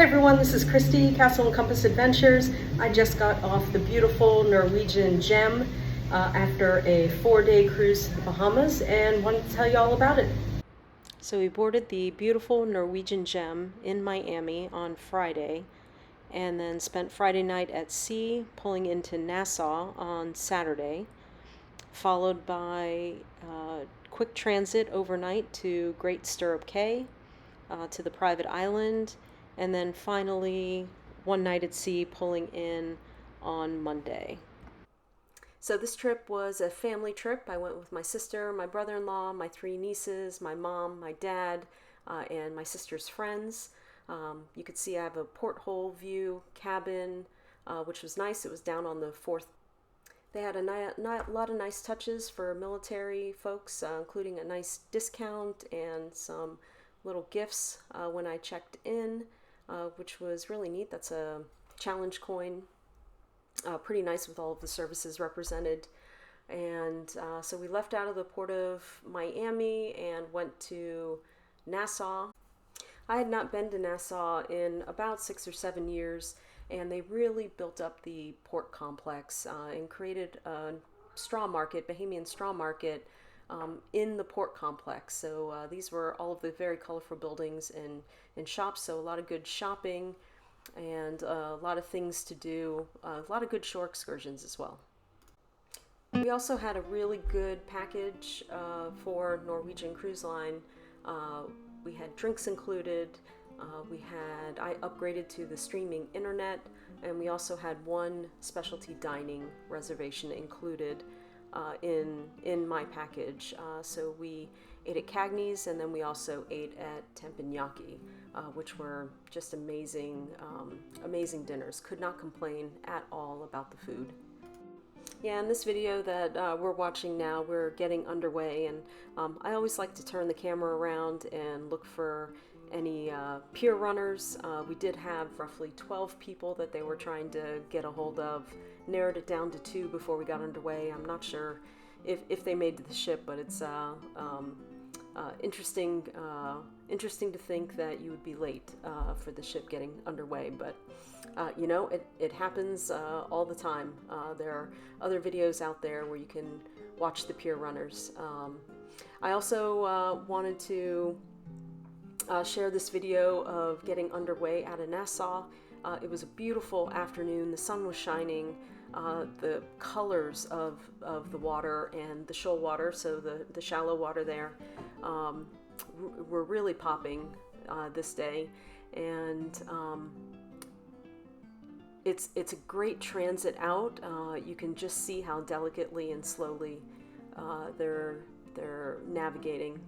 Hi everyone, this is Kristi, Castle and Compass Adventures. I just got off the beautiful Norwegian Gem after a 4-day cruise to the Bahamas and wanted to tell you all about it. So we boarded the beautiful Norwegian Gem in Miami on Friday and then spent Friday night at sea, pulling into Nassau on Saturday, followed by quick transit overnight to Great Stirrup Cay, to the private island, and then finally one night at sea, pulling in on Monday. So this trip was a family trip. I went with my sister, my brother-in-law, my 3 nieces, my mom, my dad, and my sister's friends. You could see I have a porthole view cabin, which was nice. It was down on the 4th. They had a lot of nice touches for military folks, including a nice discount and some little gifts when I checked in, which was really neat. That's a challenge coin, pretty nice with all of the services represented. And so we left out of the port of Miami and went to Nassau. I had not been to Nassau in about 6 or 7 years, and they really built up the port complex and created a straw market, Bahamian straw market, in the port complex. So these were all of the very colorful buildings and shops, so a lot of good shopping and a lot of things to do, a lot of good shore excursions as well. We also had a really good package for Norwegian Cruise Line. We had drinks included, I upgraded to the streaming internet, and we also had one specialty dining reservation included in my package. So we ate at Cagney's, and then we also ate at Tempenyaki, which were just amazing dinners. Could not complain at all about the food. Yeah, in this video that we're watching now, we're getting underway, and I always like to turn the camera around and look for any pier runners. We did have roughly 12 people that they were trying to get a hold of. Narrowed it down to 2 before we got underway. I'm not sure if they made the ship, but it's interesting to think that you would be late for the ship getting underway. But you know, it happens all the time. There are other videos out there where you can watch the pier runners. I also wanted to share this video of getting underway out of Nassau. It was a beautiful afternoon. The sun was shining. The colors of the water and the shoal water, so the shallow water there, were really popping this day. And it's a great transit out. You can just see how delicately and slowly they're navigating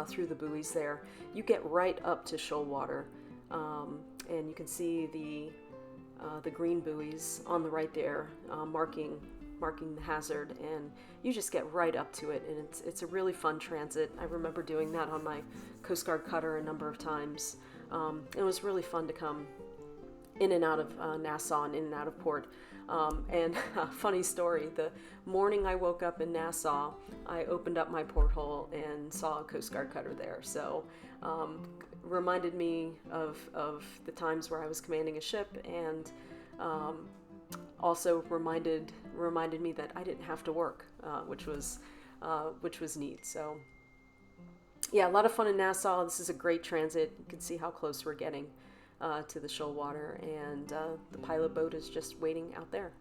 through the buoys there. You get right up to shoal water, and you can see the green buoys on the right there, marking the hazard, and you just get right up to it, and it's a really fun transit. I remember doing that on my Coast Guard cutter a number of times. It was really fun to come in and out of Nassau and in and out of port. And funny story, the morning I woke up in Nassau, I opened up my porthole and saw a Coast Guard cutter there. So reminded me of the times where I was commanding a ship, and also reminded me that I didn't have to work, which was neat. So yeah, a lot of fun in Nassau. This is a great transit. You can see how close we're getting to the shoal water, and the pilot boat is just waiting out there.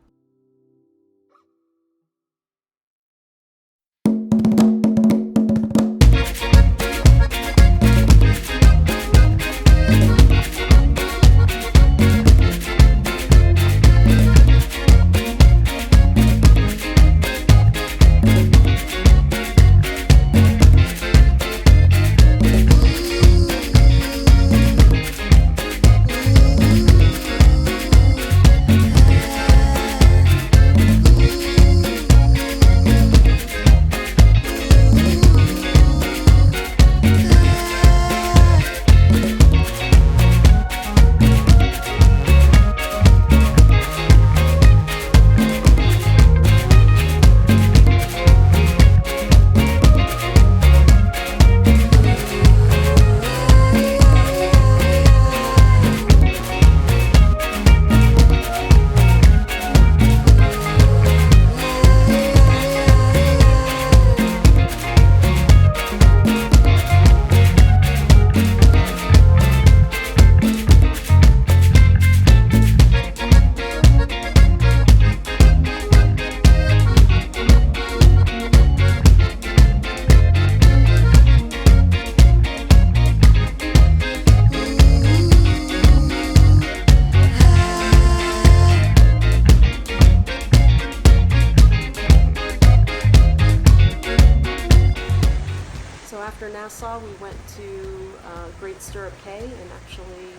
So after Nassau, we went to Great Stirrup Cay and actually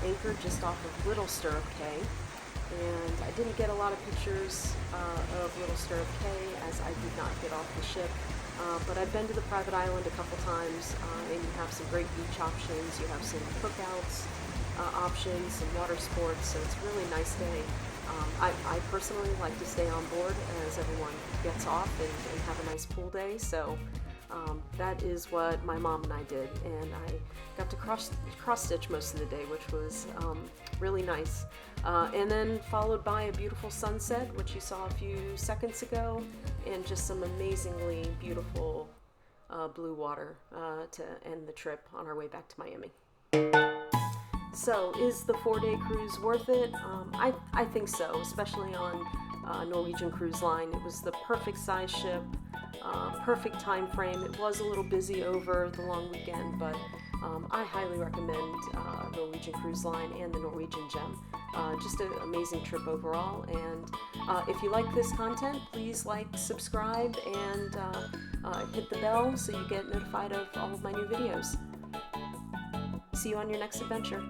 anchored just off of Little Stirrup Cay. And I didn't get a lot of pictures of Little Stirrup Cay as I did not get off the ship. But I've been to the private island a couple times, and you have some great beach options. You have some cookouts options, some water sports, so it's a really nice day. I personally like to stay on board as everyone gets off and have a nice pool day, so that is what my mom and I did, and I got to cross-stitch most of the day, which was really nice. And then followed by a beautiful sunset, which you saw a few seconds ago, and just some amazingly beautiful blue water to end the trip on our way back to Miami. So, is the 4-day cruise worth it? I think so, especially on Norwegian Cruise Line. It was the perfect size ship, perfect time frame. It was a little busy over the long weekend, but I highly recommend Norwegian Cruise Line and the Norwegian Gem. Just an amazing trip overall, and if you like this content, please like, subscribe, and hit the bell so you get notified of all of my new videos. See you on your next adventure.